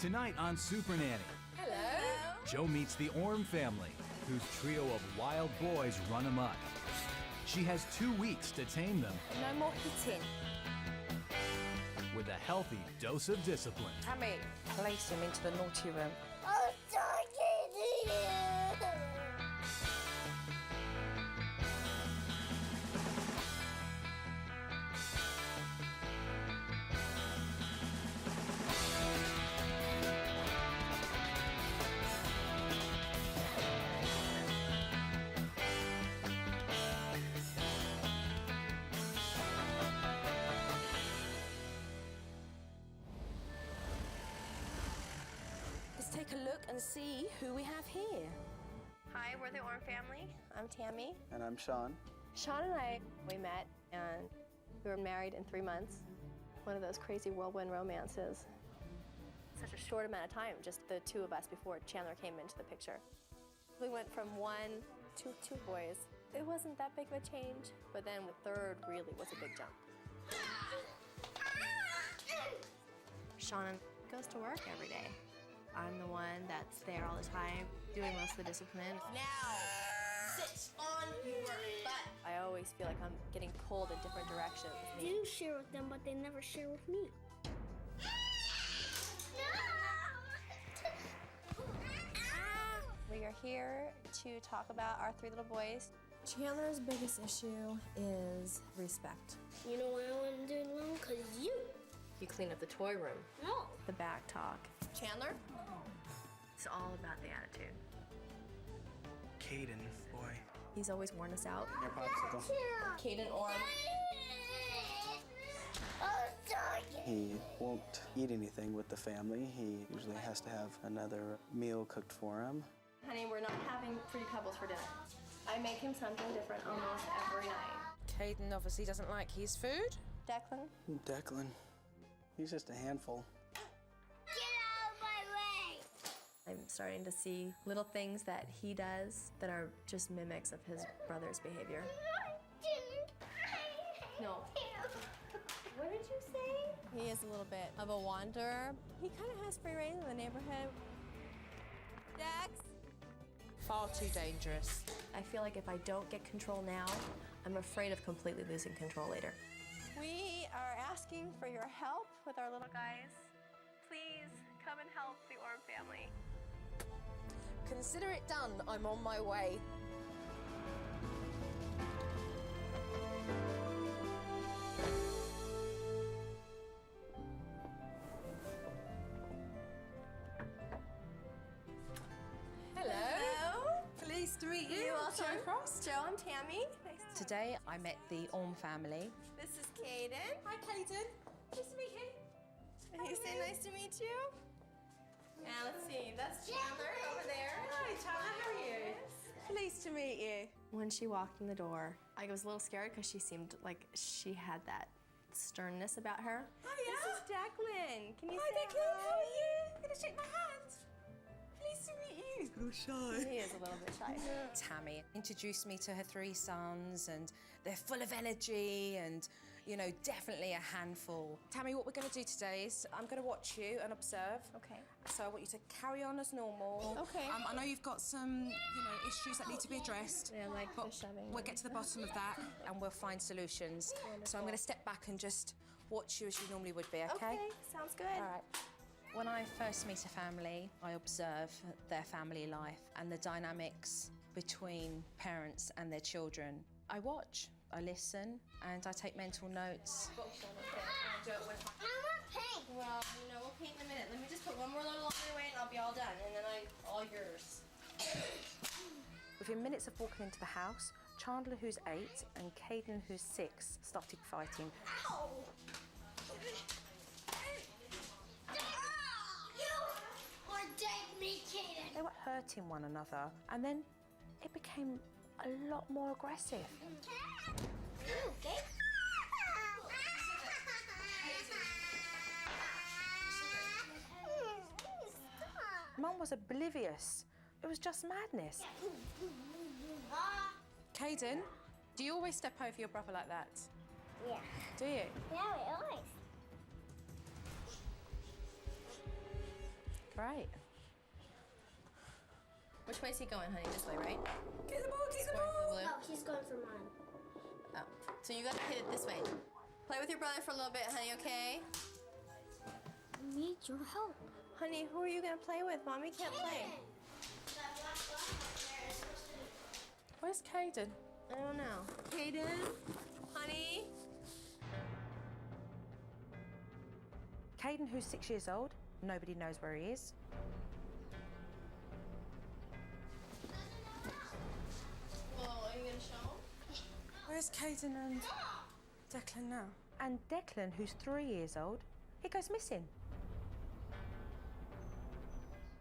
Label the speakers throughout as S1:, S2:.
S1: Tonight on Supernanny,
S2: Hello.
S1: Joe meets the Orm family, whose trio of wild boys run amok. She has 2 weeks to tame them
S2: No more hitting.
S1: with a healthy dose of discipline.
S2: Tammy, place him into the naughty room.
S3: I'm talking to you.
S2: Let's take a look and see who we have here.
S4: Hi, we're the Orm Family. I'm Tammy.
S5: And I'm Shawn.
S4: Shawn and I, we met and we were married in 3 months. One of those crazy whirlwind romances. Such a short amount of time, just the two of us before Chandler came into the picture. We went from 1 to 2 boys. It wasn't that big of a change, but then the third really was a big jump. Shawn goes to work every day. I'm the one that's there all the time, doing most of the discipline.
S6: Now, sit on your butt.
S4: I always feel like I'm getting pulled in different directions.
S3: I do share with them, but they never share with me.
S4: We are here to talk about our 3 little boys.
S6: Chandler's biggest issue is respect.
S3: You know why I want to do it alone? Because you.
S4: You clean up the toy room.
S3: No.
S4: The back talk.
S6: Chandler?
S4: It's all about the attitude.
S5: Caden, boy.
S4: He's always worn us out.
S5: Your popsicle.
S6: Caden Orm.
S3: I'm talking.
S5: He won't eat anything with the family. He usually has to have another meal cooked for him.
S4: Honey, we're not having Fruity Pebbles for dinner. I make him something different almost every night.
S2: Caden obviously doesn't like his food.
S4: Declan,
S5: Declan, he's just a handful.
S3: Get out of my way.
S4: I'm starting to see little things that he does that are just mimics of his brother's behavior. No. What did you say? He is a little bit of a wanderer. He kind of has free reign in the neighborhood. Dex?
S2: Far too dangerous.
S4: I feel like if I don't get control now, I'm afraid of completely losing control later. We are asking for your help with our little guys. Please come and help the Orm family.
S2: Consider it done. I'm on my way.
S4: Hello.
S2: Pleased to meet you.
S4: welcome.
S2: Joe Frost.
S4: Joe, I'm Tammy. Nice to
S2: Today I met the Orm family.
S4: This is Caden.
S2: Hi, Caden. Nice to meet you.
S4: And you say nice to meet you. And let's see, that's Chandler over there.
S2: Hi, Chandler. How are you? Pleased to meet you.
S4: When she walked in the door, I was a little scared because she seemed like she had that sternness about her.
S2: Oh, yeah?
S4: This is Declan. Can you
S2: Hi,
S4: say
S2: Declan. How are
S4: hi?
S2: you? I'm gonna shake my hand. Pleased to meet you. He's a little shy.
S4: He is a little bit shy.
S2: Tammy introduced me to her 3 sons, and they're full of energy and, you know, definitely a handful. Tammy, what we're going to do today is I'm going to watch you and observe.
S4: Okay.
S2: So I want you to carry on as normal.
S4: Okay.
S2: I know you've got some, you know, issues that need to be addressed.
S4: Yeah, like the
S2: but
S4: shoving.
S2: we'll get to the bottom of that and we'll find solutions. So I'm going to step back and just watch you as you normally would be, okay?
S4: Okay, sounds good.
S2: All right. When I first meet a family, I observe their family life and the dynamics between parents and their children. I watch, I listen, and I take mental notes.
S3: I want pink.
S4: Well, you know, we'll paint in a minute. Let me just put one more little longer away and I'll be all done. And then all yours.
S2: Within minutes of walking into the house, Chandler, who's 8, and Caden, who's 6, started fighting.
S3: Ow! You or take me, Caden.
S2: They were hurting one another, and then it became a lot more aggressive.
S3: Okay.
S2: Mum was oblivious. It was just madness. Caden, do you always step over your brother like that?
S3: Yeah.
S2: Do you?
S3: Yeah, we always.
S4: Right. Which way is he going, honey? This way, right?
S6: Kick the ball, kick the
S4: Going for the
S6: ball.
S4: blue.
S3: No, he's going for mine.
S4: Oh. So you gotta hit it this way. Play with your brother for a little bit, honey, okay?
S3: I need your help.
S4: Honey, who are you gonna play with? Mommy can't play. Where's Caden? I don't know. Caden? Honey?
S2: Caden, who's 6 years old, nobody knows where he is.
S4: Well, are you gonna show him?
S6: Where's Caden and Declan now?
S2: And Declan, who's 3 years old, he goes missing.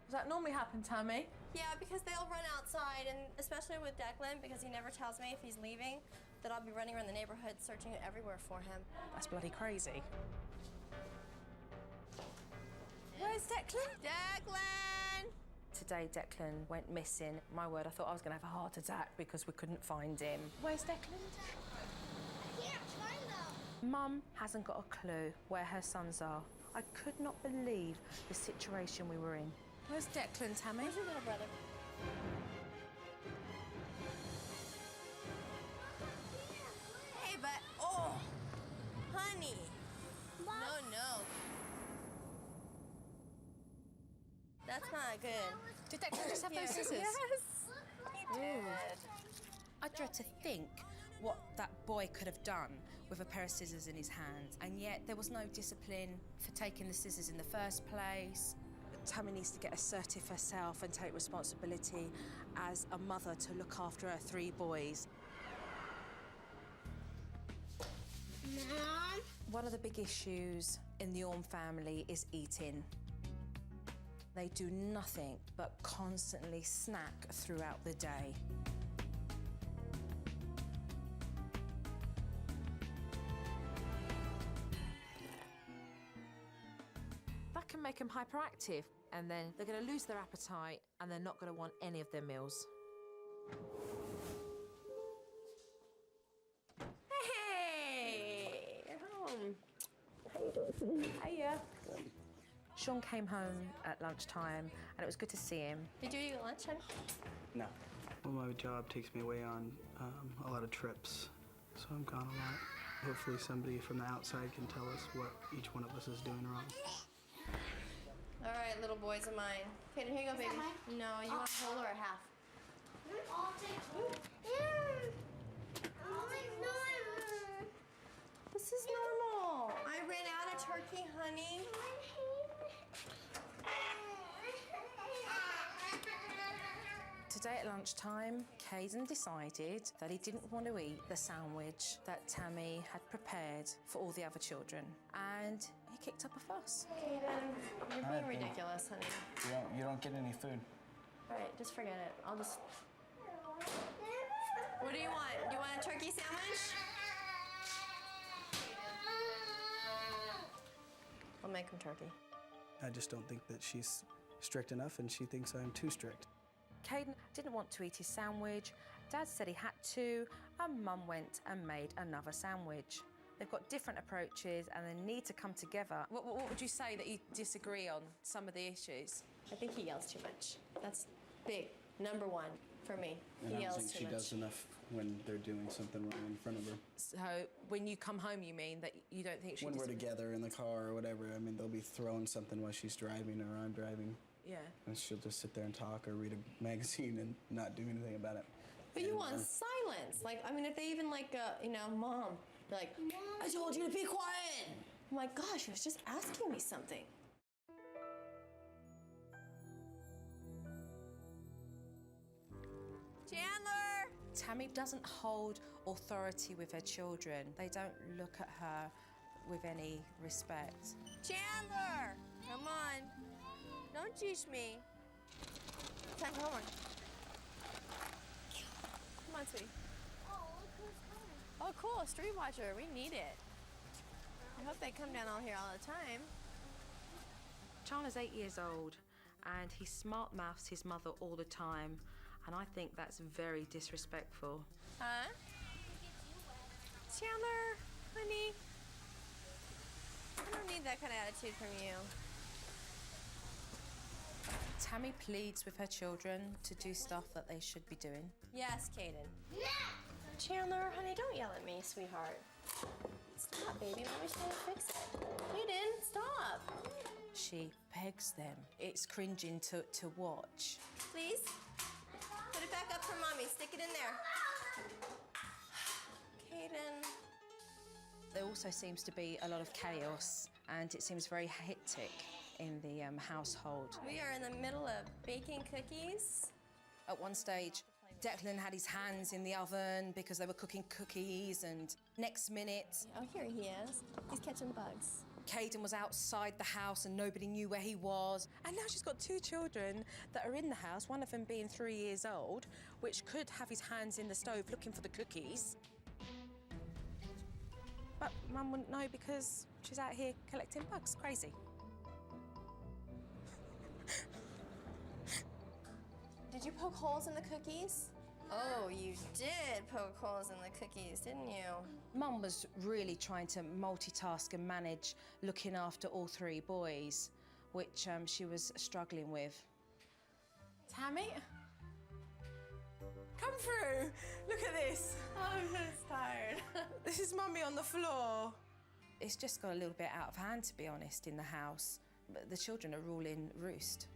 S6: Does that normally happen, Tammy?
S4: Yeah, because they'll run outside, and especially with Declan, because he never tells me if he's leaving, that I'll be running around the neighborhood searching everywhere for him.
S6: That's bloody crazy. Where's Declan?
S4: Declan!
S2: Today, Declan went missing. My word, I thought I was going to have a heart attack because we couldn't find him.
S6: Where's Declan?
S3: I can't find them.
S2: Mum hasn't got a clue where her sons are. I could not believe the situation we were in.
S6: Where's Declan, Tammy?
S4: Where's your little brother? Hey, but, oh, honey.
S3: Mom.
S4: No. That's not good.
S6: Did Declan just have those scissors?
S4: He did.
S2: I dread to think what that boy could have done with a pair of scissors in his hand, and yet there was no discipline for taking the scissors in the first place. Tammy needs to get assertive herself and take responsibility as a mother to look after her 3 boys.
S3: Mom.
S2: One of the big issues in the Orm family is eating. They do nothing but constantly snack throughout the day. That can make them hyperactive, and then they're going to lose their appetite and they're not going to want any of their meals.
S4: Hey, you're home. How you doing? Hiya.
S2: Shawn came home at lunchtime and it was good to see him.
S4: Did you eat lunch, honey?
S5: No. Well, my job takes me away on a lot of trips, so I'm gone a lot. Hopefully somebody from the outside can tell us what each one of us is doing wrong.
S4: All right, little boys of mine. Kaden, here you go, baby.
S3: mine?
S4: No, you want a whole or a half?
S3: I'll take one. I'll take one.
S4: This is normal. I ran out of turkey, honey.
S2: Today at lunchtime, Caden decided that he didn't want to eat the sandwich that Tammy had prepared for all the other children, and he kicked up a fuss.
S4: Kaden, you're being ridiculous, honey.
S5: You don't get any food.
S4: All right, just forget it. I'll just... What do you want? Do you want a turkey sandwich? I'll make him turkey.
S5: I just don't think that she's strict enough, and she thinks I'm too strict.
S2: Caden didn't want to eat his sandwich. Dad said he had to, and Mum went and made another sandwich. They've got different approaches and they need to come together.
S6: What would you say that you disagree on some of the issues?
S4: I think he yells too much. That's big. Number one for me.
S5: And
S4: He
S5: I don't
S4: yells
S5: think
S4: too
S5: she
S4: much.
S5: does enough when they're doing something wrong in front of her.
S6: So when you come home, you mean that you don't think she
S5: When we're
S6: dis-
S5: together in the car or whatever, I mean, they'll be throwing something while she's driving or I'm driving.
S6: Yeah.
S5: And she'll just sit there and talk or read a magazine and not do anything about it.
S4: But you
S5: And,
S4: want silence. Like, I mean, if they even like, Mom, they're like, I told you to be quiet. I'm like, gosh, he was just asking me something. Chandler!
S2: Tammy doesn't hold authority with her children. They don't look at her with any respect.
S4: Chandler! Come on. Don't teach me. Time for homework. Come on, sweetie. Oh, cool. A street watcher. We need it. I hope they come down all here all the time.
S2: Chandler's 8 years old and he smart mouths his mother all the time, and I think that's very disrespectful.
S4: Huh? Chandler, honey. I don't need that kind of attitude from you.
S2: Tammy pleads with her children to do stuff that they should be doing.
S4: Yes, Caden.
S3: Yeah.
S4: Chandler, honey, don't yell at me, sweetheart. Stop, baby. Mommy's trying to fix it. Caden, stop.
S2: She pegs them. It's cringing to watch.
S4: Please. Put it back up for Mommy. Stick it in there. Caden.
S2: There also seems to be a lot of chaos, and it seems very hectic in the household.
S4: We are in the middle of baking cookies.
S2: At one stage, Declan had his hands in the oven because they were cooking cookies, and next minute,
S4: Oh, here he is. He's catching bugs.
S2: Caden was outside the house and nobody knew where he was. And now she's got two children that are in the house, one of them being 3 years old, which could have his hands in the stove looking for the cookies. But Mum wouldn't know because she's out here collecting bugs. Crazy.
S4: Did you poke holes in the cookies? Oh, you did poke holes in the cookies, didn't you?
S2: Mum was really trying to multitask and manage looking after all three boys, which she was struggling with. Tammy? Come through. Look at this.
S4: I'm just tired.
S2: This is Mummy on the floor. It's just got a little bit out of hand, to be honest, in the house. But the children are all in roost.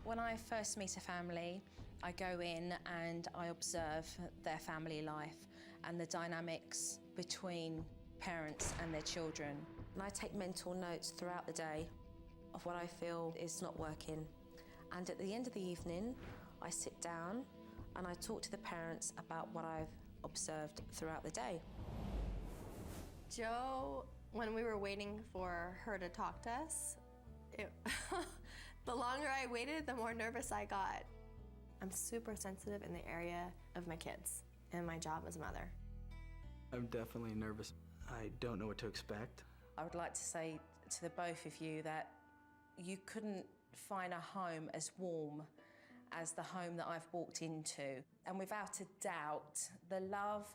S2: When I first meet a family, I go in and I observe their family life and the dynamics between parents and their children. And I take mental notes throughout the day of what I feel is not working. And at the end of the evening, I sit down and I talk to the parents about what I've observed throughout the day.
S4: Joe, when we were waiting for her to talk to us, the longer I waited, the more nervous I got. I'm super sensitive in the area of my kids and my job as a mother.
S5: I'm definitely nervous. I don't know what to expect.
S2: I would like to say to the both of you that you couldn't find a home as warm as the home that I've walked into. And without a doubt, the love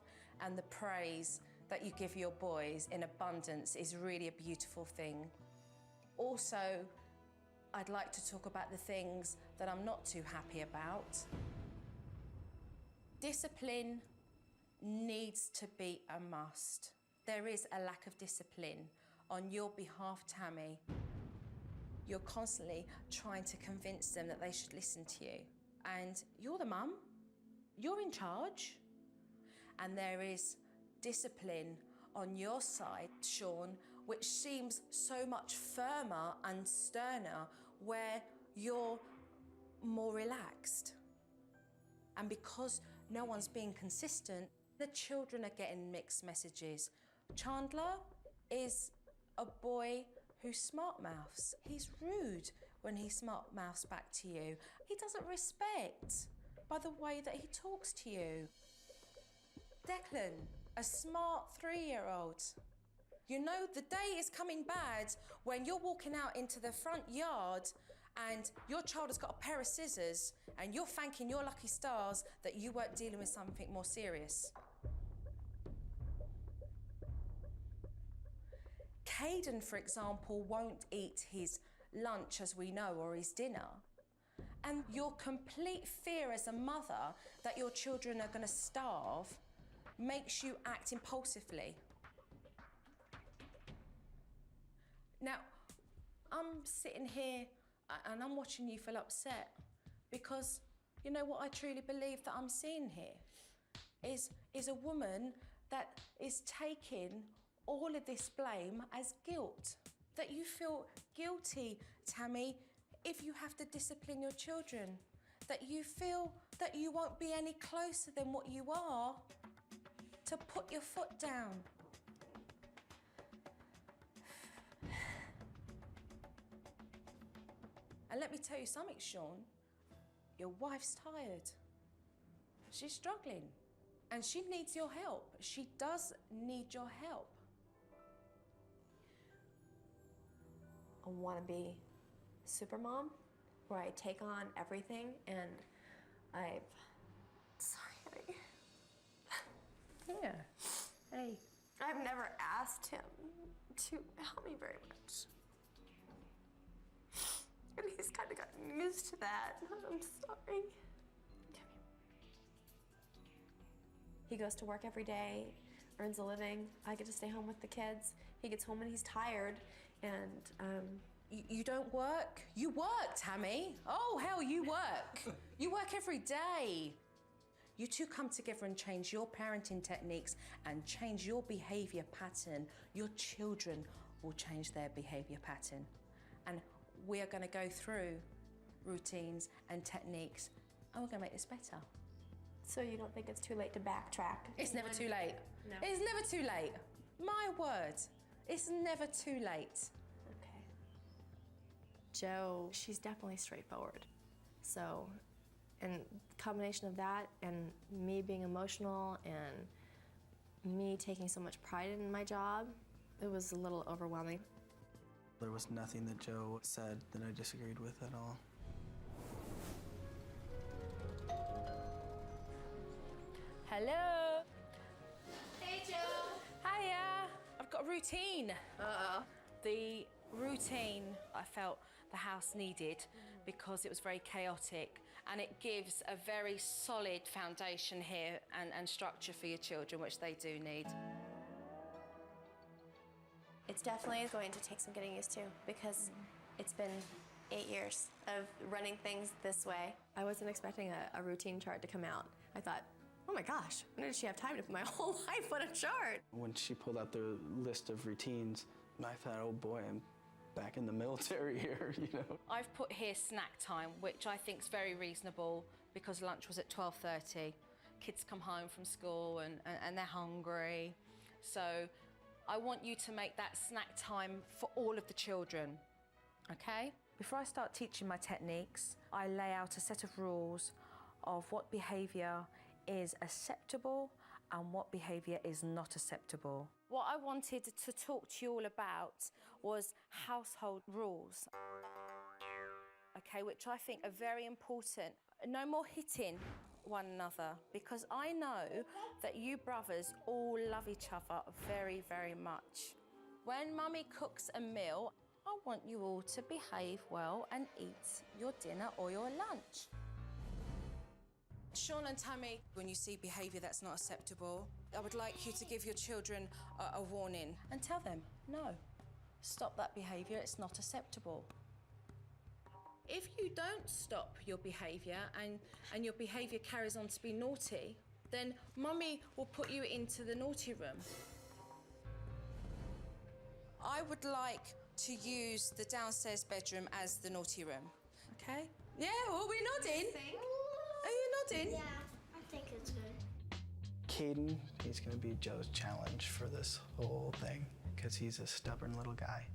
S2: and the praise that you give your boys in abundance is really a beautiful thing. Also, I'd like to talk about the things that I'm not too happy about. Discipline needs to be a must. There is a lack of discipline on your behalf, Tammy. You're constantly trying to convince them that they should listen to you. And you're the mum, you're in charge. And there is discipline on your side, Shawn, which seems so much firmer and sterner, where you're more relaxed. And because no one's being consistent, the children are getting mixed messages. Chandler is a boy who smart mouths. He's rude when he smart mouths back to you. He doesn't respect by the way that he talks to you. Declan, a smart 3-year-old. You know, the day is coming bad when you're walking out into the front yard and your child has got a pair of scissors and you're thanking your lucky stars that you weren't dealing with something more serious. Caden, for example, won't eat his lunch, as we know, or his dinner. And your complete fear as a mother that your children are going to starve makes you act impulsively. Now, I'm sitting here and I'm watching you feel upset because you know what I truly believe that I'm seeing here is a woman that is taking all of this blame as guilt. That you feel guilty, Tammy, if you have to discipline your children. That you feel that you won't be any closer than what you are to put your foot down. And let me tell you something, Shawn. Your wife's tired. She's struggling. And she needs your help. She does need your help.
S4: I want to be super mom, where I take on everything, and sorry.
S2: Yeah. Hey.
S4: I've never asked him to help me very much. used to that. I'm sorry. He goes to work every day, earns a living. I get to stay home with the kids. He gets home and he's tired, and
S2: You don't work? You work, Tammy. Oh, hell, you work. You work every day. You two come together and change your parenting techniques and change your behavior pattern. Your children will change their behavior pattern. And we are going to go through routines and techniques, and we're going to make this better.
S4: so you don't think it's too late to backtrack?
S2: It's never too late.
S4: No.
S2: It's never too late. My word. It's never too late.
S4: Okay. Jo, she's definitely straightforward. So, and combination of that and me being emotional and me taking so much pride in my job, it was a little overwhelming.
S5: There was nothing that Jo said that I disagreed with at all.
S2: Hello.
S4: Hey, Jo.
S2: Hiya. I've got a routine.
S4: Uh-oh.
S2: The routine I felt the house needed because it was very chaotic, and it gives a very solid foundation here and structure for your children, which they do need.
S4: It's definitely going to take some getting used to because it's been 8 years of running things this way. I wasn't expecting a routine chart to come out. I thought, oh my gosh, when did she have time to put my whole life on a chart?
S5: When she pulled out the list of routines, I thought, oh boy, I'm back in the military here, you know.
S2: I've put here snack time, which I think is very reasonable because lunch was at 12:30. Kids come home from school and they're hungry. So I want you to make that snack time for all of the children, okay? Before I start teaching my techniques, I lay out a set of rules of what behaviour is acceptable and what behaviour is not acceptable. What I wanted to talk to you all about was household rules, okay, which I think are very important. No more hitting one another, because I know that you brothers all love each other very, very much. When Mummy cooks a meal, I want you all to behave well and eat your dinner or your lunch. Shawn and Tammy, when you see behaviour that's not acceptable, I would like you to give your children a warning and tell them, no, stop that behaviour, it's not acceptable. If you don't stop your behaviour and your behaviour carries on to be naughty, then Mummy will put you into the naughty room. I would like to use the downstairs bedroom as the naughty room, okay? Yeah, well, we're nodding. Are you nodding?
S3: Yeah, I think it's good.
S5: Caden, he's gonna be Joe's challenge for this whole thing, because he's a stubborn little guy.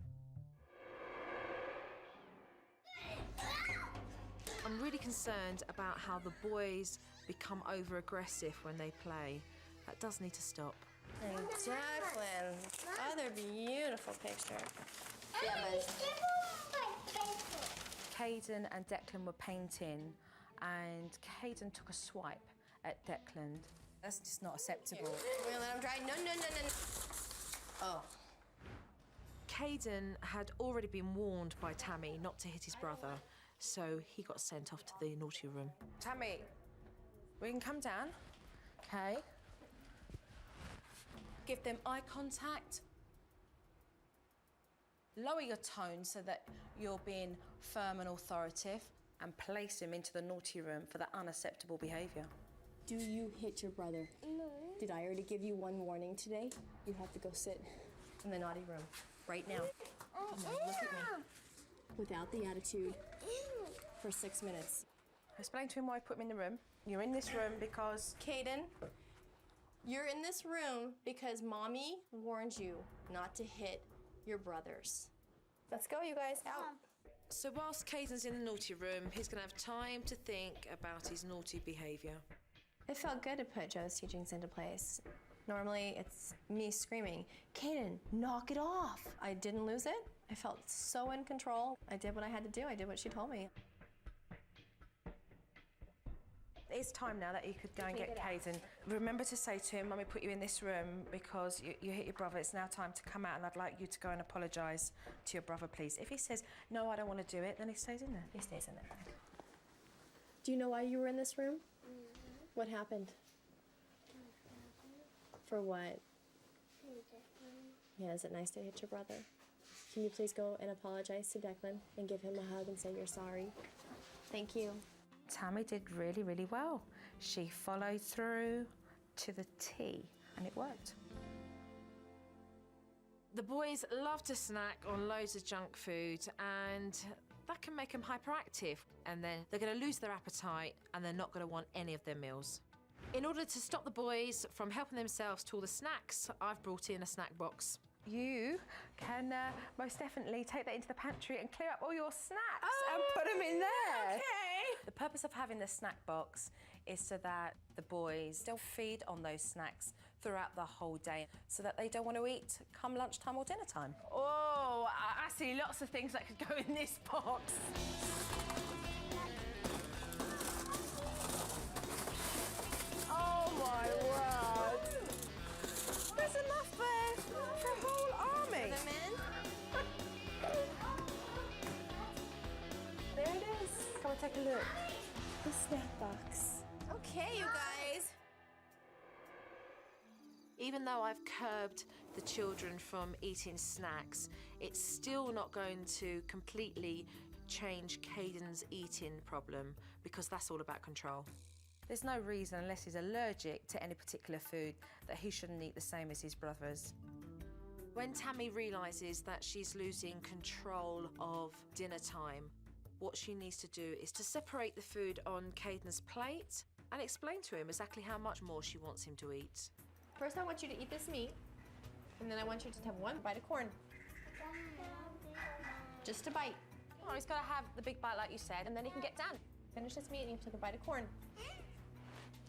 S7: I'm really concerned about how the boys become over-aggressive when they play. That does need to stop.
S4: And Declan, other beautiful picture. Yeah,
S3: Mommy, give me my paper.
S2: Caden and Declan were painting, and Caden took a swipe at Declan. That's just not acceptable.
S4: We're gonna let him dry. No, no, no, no, no. Oh.
S7: Caden had already been warned by Tammy not to hit his brother, so he got sent off to the naughty room.
S2: Tammy, we can come down, okay? Give them eye contact. Lower your tone so that you're being firm and authoritative, and place him into the naughty room for that unacceptable behaviour.
S8: Do you hit your brother?
S3: No.
S8: Did I already give you one warning today? You have to go sit
S4: In the naughty room, right now. Come on, look at me.
S8: without the attitude for 6 minutes.
S2: Explain to him why I put him in the room. You're in this room because...
S4: Caden, you're in this room because Mommy warned you not to hit your brothers. Let's go, you guys, out.
S7: So whilst Caden's in the naughty room, he's going to have time to think about his naughty behaviour.
S4: It felt good to put Joe's teachings into place. Normally, it's me screaming, Caden, knock it off. I didn't lose it. I felt so in control. I did what I had to do. I did what she told me.
S2: It's time now that you could go and get Caden. Remember to say to him, Mummy put you in this room because you hit your brother. It's now time to come out and I'd like you to go and apologise to your brother, please. If he says, no, I don't want to do it, then he stays in there. He stays in there.
S4: Do you know why you were in this room? What happened? For what? Yeah, is it nice to hit your brother? Can you please go and apologize to Declan and give him a hug and say you're sorry? Thank you.
S2: Tammy did really, really well. She followed through to the T, and it worked.
S7: The boys love to snack on loads of junk food, and that can make them hyperactive, and then they're going to lose their appetite, and they're not going to want any of their meals. In order to stop the boys from helping themselves to all the snacks, I've brought in a snack box.
S2: You can most definitely take that into the pantry and clear up all your snacks and put them in there.
S7: Okay.
S2: The purpose of having the snack box is so that the boys don't feed on those snacks throughout the whole day, so that they don't want to eat come lunchtime or dinner time.
S7: Oh, I see lots of things that could go in this box. Oh my word!
S2: There's enough there for a whole army.
S4: There it is.
S2: Come and take a look.
S4: The snack box.
S6: Okay, you guys.
S7: Even though I've curbed the children from eating snacks, it's still not going to completely change Caden's eating problem, because that's all about control.
S2: There's no reason, unless he's allergic to any particular food, that he shouldn't eat the same as his brothers.
S7: When Tammy realises that she's losing control of dinner time, what she needs to do is to separate the food on Caden's plate and explain to him exactly how much more she wants him to eat.
S4: First, I want you to eat this meat, and then I want you to have one bite of corn. Just a bite.
S2: Oh, he's got to have the big bite, like you said,
S4: And then he can get down. Finish this meat and you take a bite of corn.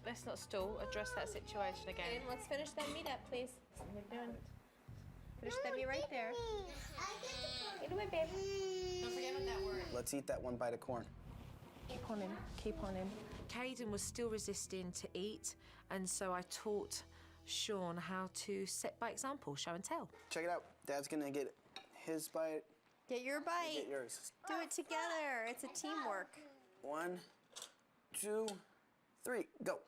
S7: Let's not stall, address that situation
S4: And
S7: again.
S4: let's finish that meat up, please. What are you doing? Finish that meat right there. Get away, baby.
S6: Don't forget what that word.
S5: Let's eat that one bite of corn.
S2: keep on him, keep on him.
S7: Caden was still resisting to eat, and so I taught Shawn how to set by example, show and tell.
S5: Check it out. Dad's gonna get his bite.
S4: Get your bite.
S5: Get yours.
S4: Do it together. It's a teamwork.
S5: 1, 2, 3, go.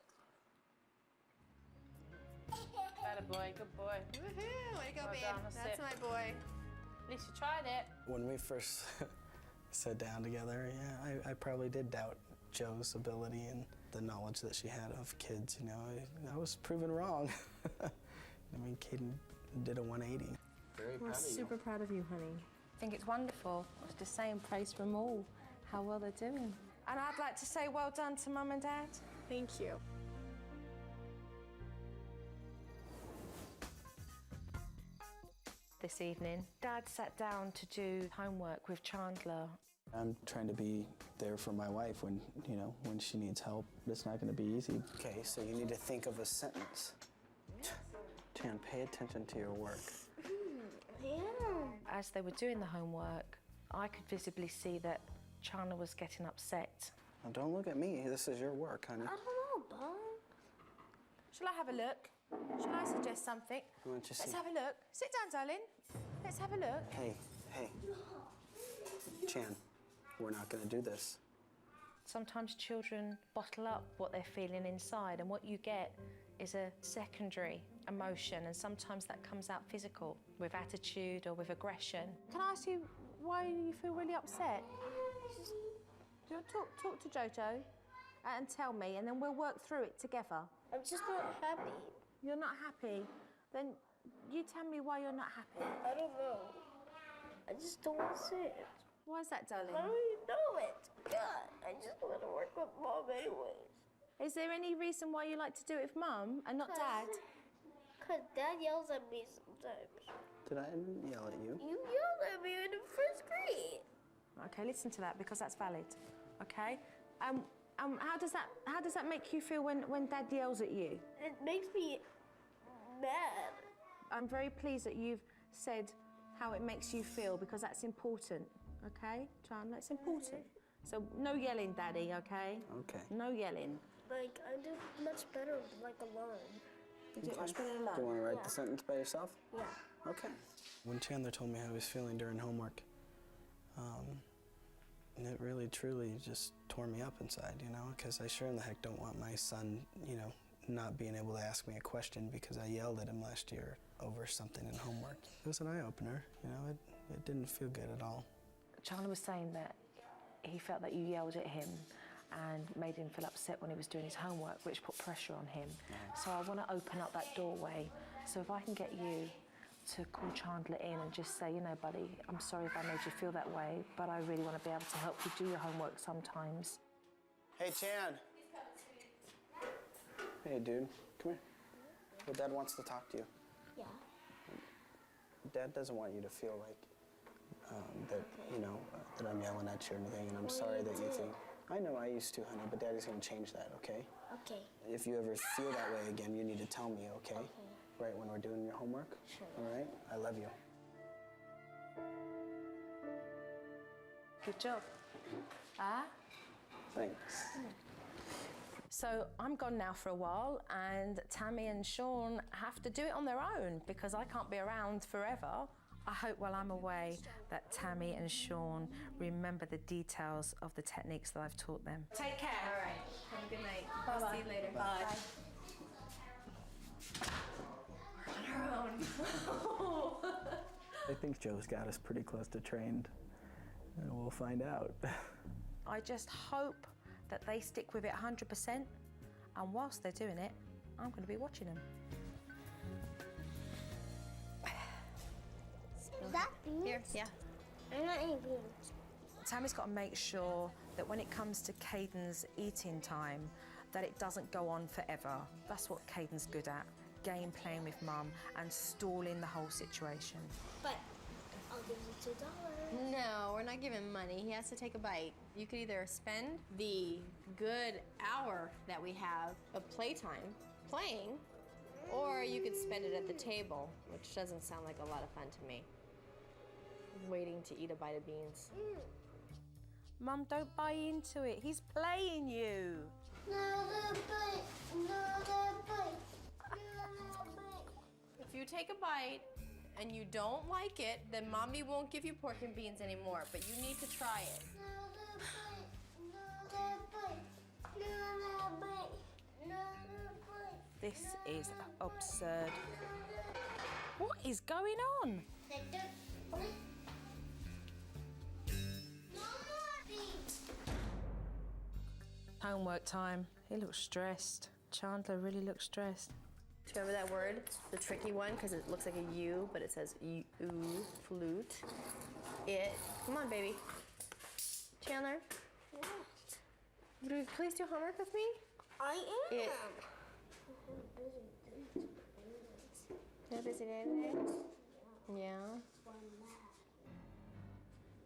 S7: Better boy, good boy.
S4: Woohoo! Way to go,
S7: Well
S4: babe.
S7: done, that's
S4: That's
S7: it.
S4: my boy.
S7: At least you tried it.
S5: When we first sat down together, yeah, I probably did doubt Joe's ability and the knowledge that she had of kids. You know, I was proven wrong. I mean, Caden did a 180. Very
S4: We're super proud of you, honey.
S2: I think it's wonderful. It's the same praise from all, how well they're doing. And I'd like to say well done to Mum and Dad.
S4: Thank you.
S2: This evening, Dad sat down to do homework with Chandler.
S5: I'm trying to be there for my wife when, you know, when she needs help. It's not going to be easy. Okay, so you need to think of a sentence. Chan, pay attention to your work.
S2: As they were doing the homework, I could visibly see that Chandler was getting upset.
S5: Now, don't look at me. This is your work, honey.
S4: I don't know, Bob.
S2: Shall I have a look? Shall I suggest something?
S5: Why don't you
S2: Let's
S5: see?
S2: have a look. Sit down, darling. Let's have a look.
S5: Hey, Chan, we're not going to do this.
S2: Sometimes children bottle up what they're feeling inside, and what you get is a secondary emotion, and sometimes that comes out physical, with attitude or with aggression. Can I ask you why you feel really upset? Do you want to talk to Jojo and tell me, and then we'll work through it together?
S3: I'm just not happy.
S2: You're not happy? Then you tell me why you're not happy.
S3: I don't know. I just don't want to say it.
S2: Why is that, darling?
S3: I don't even know it. God, I just want to work with Mom anyways.
S2: Is there any reason why you like to do it with Mum and not Dad?
S3: Because Dad yells at me sometimes.
S5: Did I yell at you?
S3: You yelled at me in the first grade.
S2: Okay, listen to that because that's valid. Okay. How does that make you feel when Dad yells at you?
S3: It makes me mad.
S2: I'm very pleased that you've said how it makes you feel because that's important. Okay, Chandler, it's important. So no yelling, Daddy. Okay.
S5: Okay.
S2: No yelling.
S3: Like, I do much better, like, alone.
S8: You do it much better alone.
S5: Do you want to write the sentence by yourself?
S3: Yeah.
S5: Okay. When Chandler told me how he was feeling during homework, it really, truly just tore me up inside, you know, because I sure in the heck don't want my son, you know, not being able to ask me a question because I yelled at him last year over something in homework. It was an eye-opener, you know, it didn't feel good at all.
S9: Chandler was saying that he felt that you yelled at him and made him feel upset when he was doing his homework, which put pressure on him. So I want to open up that doorway. So if I can get you to call Chandler in and just say, you know, buddy, I'm sorry if I made you feel that way, but I really want to be able to help you do your homework sometimes.
S5: Hey, Chan. Hey, dude, come here. Well, Dad wants to talk to you.
S3: Yeah.
S5: Dad doesn't want you to feel like that, you know, that I'm yelling at you or anything, and I'm sorry that you think. I know I used to, honey, but Daddy's gonna change that, okay?
S3: Okay.
S5: If you ever feel that way again, you need to tell me, okay?
S3: Okay.
S5: Right when we're doing your homework?
S3: Sure.
S5: All right? I love you.
S7: Good job. Ah?
S5: Thanks.
S2: So I'm gone now for a while, and Tammy and Shawn have to do it on their own because I can't be around forever.
S7: I hope while I'm away that Tammy and Shawn remember the details of the techniques that I've taught them.
S2: Take care.
S4: All right. Have a good night. I'll see you later. Bye.
S5: I think Joe's got us pretty close to trained, and we'll find out.
S7: I just hope that they stick with it 100%, and whilst they're doing it, I'm going to be watching them.
S3: Is that beans?
S4: Here, yeah.
S3: I'm not eating beans.
S7: Tammy's got to make sure that when it comes to Caden's eating time, that it doesn't go on forever. That's what Caden's good at, game playing with Mum and stalling the whole situation.
S3: But I'll give you $2.
S4: No, we're not giving money. He has to take a bite. You could either spend the good hour that we have of playtime playing, or you could spend it at the table, which doesn't sound like a lot of fun to me. Waiting to eat a bite of beans.
S7: Mum, don't buy into it. He's playing you.
S3: Another bite. Another bite. Another bite.
S4: If you take a bite and you don't like it, then Mommy won't give you pork and beans anymore, but you need to try it.
S3: Another bite. Another bite. Another bite. Another bite.
S7: This is absurd. What is going on? Homework time. He looks stressed. Chandler really looks stressed.
S4: Do you remember that word? The tricky one, because it looks like a U, but it says ooh, flute. It. Come on, baby. Chandler, would you please do homework with me?
S3: I am.
S4: It. You have a busy day today? Yeah.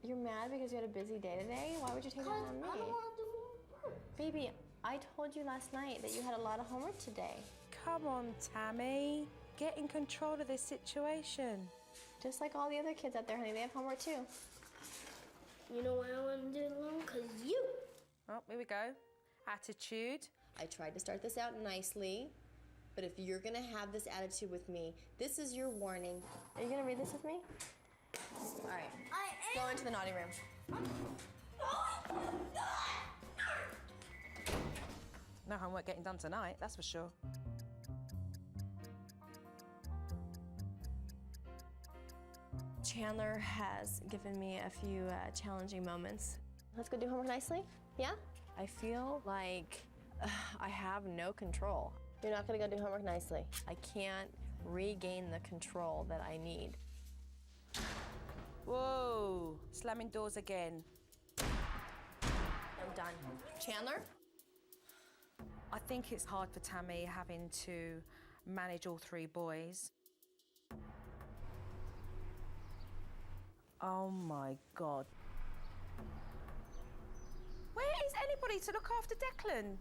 S4: You're mad because you had a busy day today? Why would you take that on me?
S3: I don't want to do more work.
S4: Baby, I told you last night that you had a lot of homework today.
S7: Come on, Tammy. Get in control of this situation.
S4: Just like all the other kids out there, honey, they have homework too.
S3: You know why I want to do it alone? Because you.
S7: Oh, here we go. Attitude.
S4: I tried to start this out nicely, but if you're gonna have this attitude with me, this is your warning. Are you gonna read this with me? All right. Go into the naughty room.
S7: No homework getting done tonight, that's for sure.
S4: Chandler has given me a few challenging moments. Let's go do homework nicely? Yeah? I feel like I have no control. You're not gonna go do homework nicely. I can't regain the control that I need.
S7: Whoa, slamming doors again.
S4: I'm done. Chandler?
S7: I think it's hard for Tammy having to manage all three boys. Oh my God. Where is anybody to look after Declan?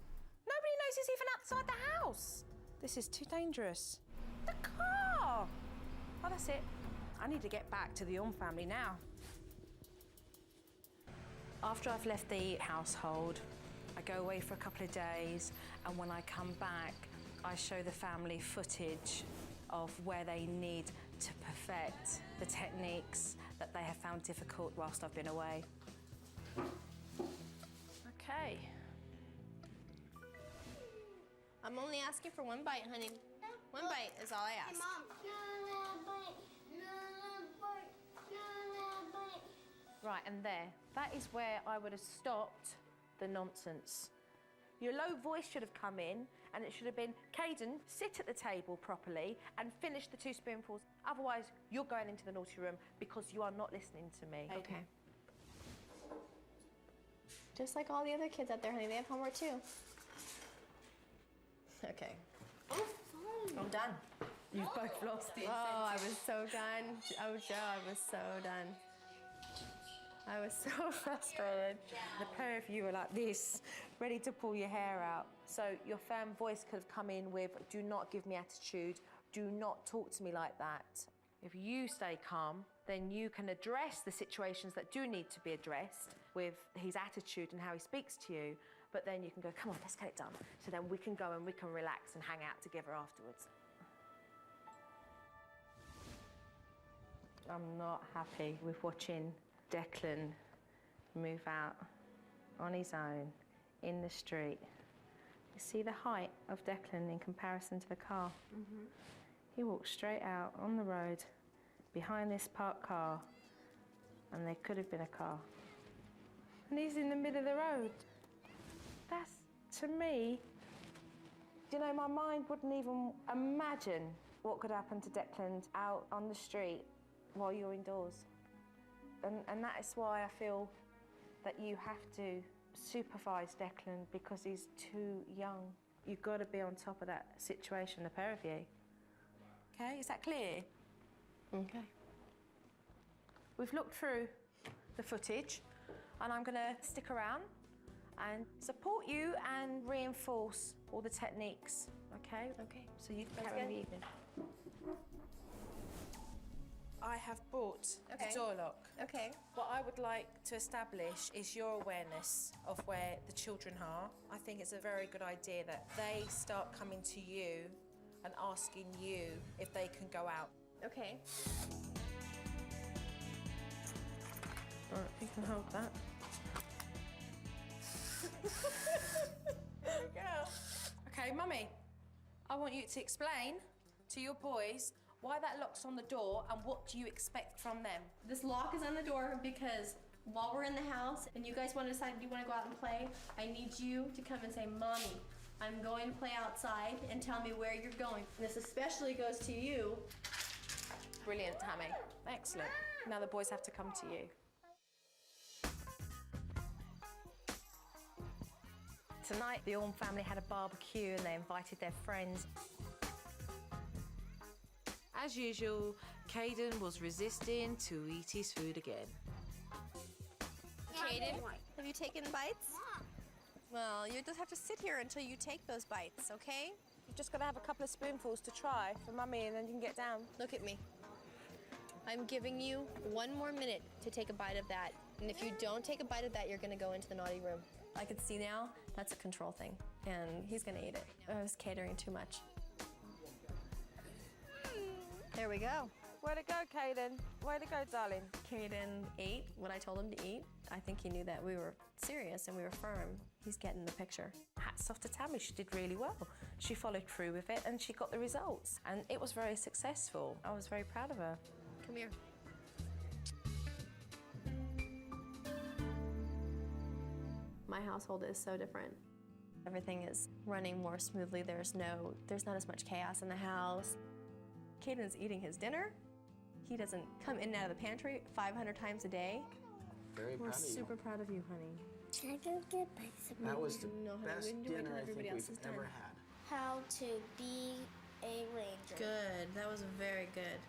S7: Nobody knows he's even outside the house. This is too dangerous. The car! Oh, that's it. I need to get back to the Orm family now. After I've left the household,
S2: I go away for a couple of days, and when I come back, I show the family footage of where they need to perfect the techniques that they have found difficult whilst I've been away.
S4: Okay. I'm only asking for one bite, honey. One bite is all I ask.
S3: Hey, Mom.
S7: Right, and there. That is where I would have stopped the nonsense. Your low voice should have come in, and it should have been, Caden, sit at the table properly and finish the 2 spoonfuls. Otherwise, you're going into the naughty room because you are not listening to me.
S4: Okay. Just like all the other kids out there, honey, they have homework too. Okay.
S7: I'm done. You've both lost it.
S4: Oh, I was so done. Oh, Joe, I was so done. I was so frustrated.
S7: The pair of you are like this, ready to pull your hair out. So your firm voice could have come in with, do not give me attitude, do not talk to me like that. If you stay calm, then you can address the situations that do need to be addressed with his attitude and how he speaks to you, but then you can go, come on, let's get it done. So then we can go and we can relax and hang out together afterwards. I'm not happy with watching Declan move out on his own in the street. You see the height of Declan in comparison to the car? Mm-hmm. He walked straight out on the road behind this parked car, and there could have been a car. And he's in the middle of the road. That's, to me, you know, my mind wouldn't even imagine what could happen to Declan out on the street while you're indoors. And that is why I feel that you have to supervise Declan because he's too young. You've got to be on top of that situation, the pair of you. Okay, is that clear?
S4: Okay.
S7: We've looked through the footage, and I'm going to stick around and support you and reinforce all the techniques, okay?
S4: Okay.
S7: So you can carry on the evening. I have brought
S4: Okay.
S7: the door lock.
S4: Okay.
S7: What I would like to establish is your awareness of where the children are. I think it's a very good idea that they start coming to you and asking you if they can go out.
S4: Okay.
S7: Right, you can hold that. There we go. Okay, Mummy, I want you to explain to your boys why that lock's on the door and what do you expect from them?
S4: This lock is on the door because while we're in the house and you guys want to decide you want to go out and play, I need you to come and say, Mommy, I'm going to play outside, and tell me where you're going. This especially goes to you.
S7: Brilliant, Tammy. Excellent. Now the boys have to come to you. Tonight, the Orm family had a barbecue and they invited their friends. As usual, Caden was resisting to eat his food again.
S4: Caden, have you taken bites? Well, you just have to sit here until you take those bites, okay?
S7: You've just got to have a couple of spoonfuls to try for Mummy and then you can get down.
S4: Look at me. I'm giving you 1 more minute to take a bite of that. And if you don't take a bite of that, you're gonna go into the naughty room. I can see now, that's a control thing. And he's gonna eat it. I was catering too much. There we go.
S7: Way to go, Caden. Way to go, darling.
S4: Caden ate what I told him to eat. I think he knew that we were serious and we were firm. He's getting the picture.
S7: Hats off to Tammy, she did really well. She followed through with it and she got the results. And it was very successful. I was very proud of her.
S4: Come here. My household is so different. Everything is running more smoothly. There's not as much chaos in the house. Caden's eating his dinner. He doesn't come in and out of the pantry 500 times a day.
S5: Very
S4: We're
S5: proud of you.
S4: super proud of you, honey.
S3: Can I go get bites of
S5: That was the
S4: No, honey, we
S5: best
S4: didn't do it
S5: dinner
S4: until
S5: I think
S4: everybody else
S5: we've
S4: is done.
S5: ever had.
S3: how to be a ranger?
S4: Good. That was very good.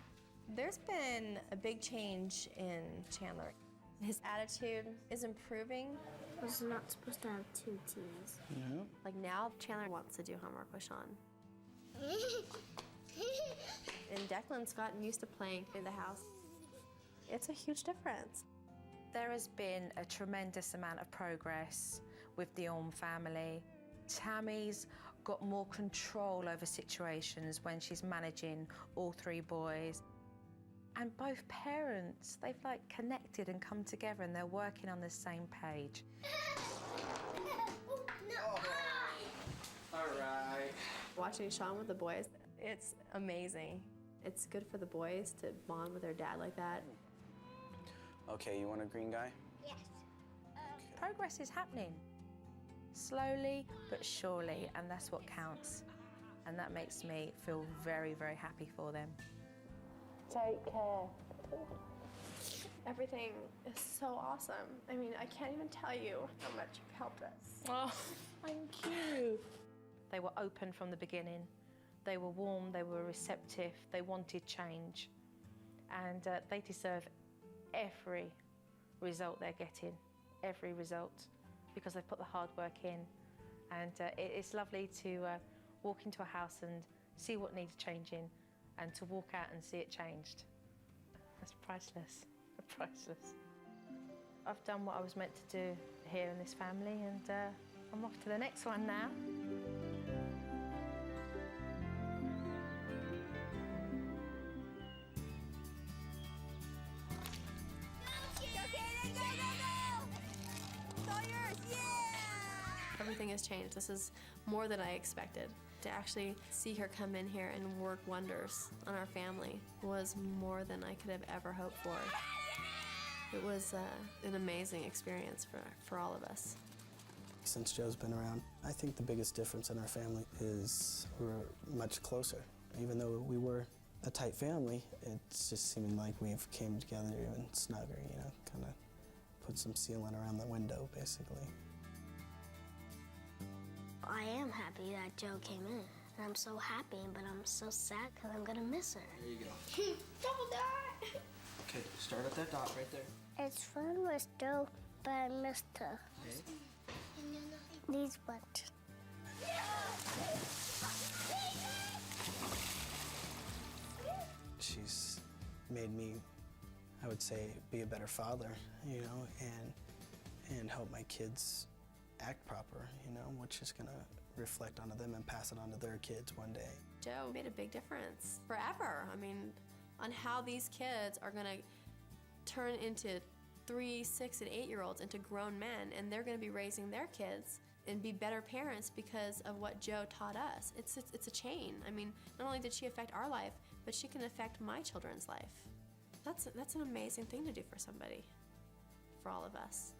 S4: There's been a big change in Chandler. His attitude is improving.
S3: I was not supposed to have 2 T's.
S5: Yeah.
S4: Like now, Chandler wants to do homework with Shawn. And Declan's gotten used to playing in the house. It's a huge difference.
S2: There has been a tremendous amount of progress with the Orm family. Tammy's got more control over situations when she's managing all three boys. And both parents, they've like connected and come together and they're working on the same page.
S5: All right.
S4: Watching Shawn with the boys, it's amazing. It's good for the boys to bond with their dad like that.
S5: Okay, you want a green guy?
S3: Yes.
S2: Progress is happening, slowly but surely, and that's what counts. And that makes me feel very, very happy for them.
S9: Take care.
S4: Everything is so awesome. I mean, I can't even tell you how much you've helped us.
S2: Oh, thank you. They were open from the beginning. They were warm, they were receptive, they wanted change. And they deserve every result they're getting, every result, because they've put the hard work in. And it's lovely to walk into a house and see what needs changing, and to walk out and see it changed. That's priceless, priceless. I've done what I was meant to do here in this family, and I'm off to the next one now.
S4: Everything has changed. This is more than I expected. To actually see her come in here and work wonders on our family was more than I could have ever hoped for. It was an amazing experience for all of us.
S5: Since Joe's been around, I think the biggest difference in our family is we're much closer. Even though we were a tight family, it's just seeming like we've came together even snugger, you know, kind of put some sealant around the window, basically.
S3: I am happy that Joe came in. And I'm so happy, but I'm so sad because I'm gonna miss her.
S5: There you go.
S3: Double dot!
S5: Okay, start at that dot right there.
S3: It's fun with Joe, but I missed her.
S5: Okay.
S3: These ones.
S5: She's made me, I would say, be a better father, you know, and help my kids act proper, you know, which is gonna reflect onto them and pass it on to their kids one day.
S4: Joe made a big difference forever. I mean, on how these kids are gonna turn into 3, 6, and 8-year-olds into grown men, and they're gonna be raising their kids and be better parents because of what Joe taught us. It's a chain. I mean, not only did she affect our life, but she can affect my children's life. That's an amazing thing to do for somebody, for all of us.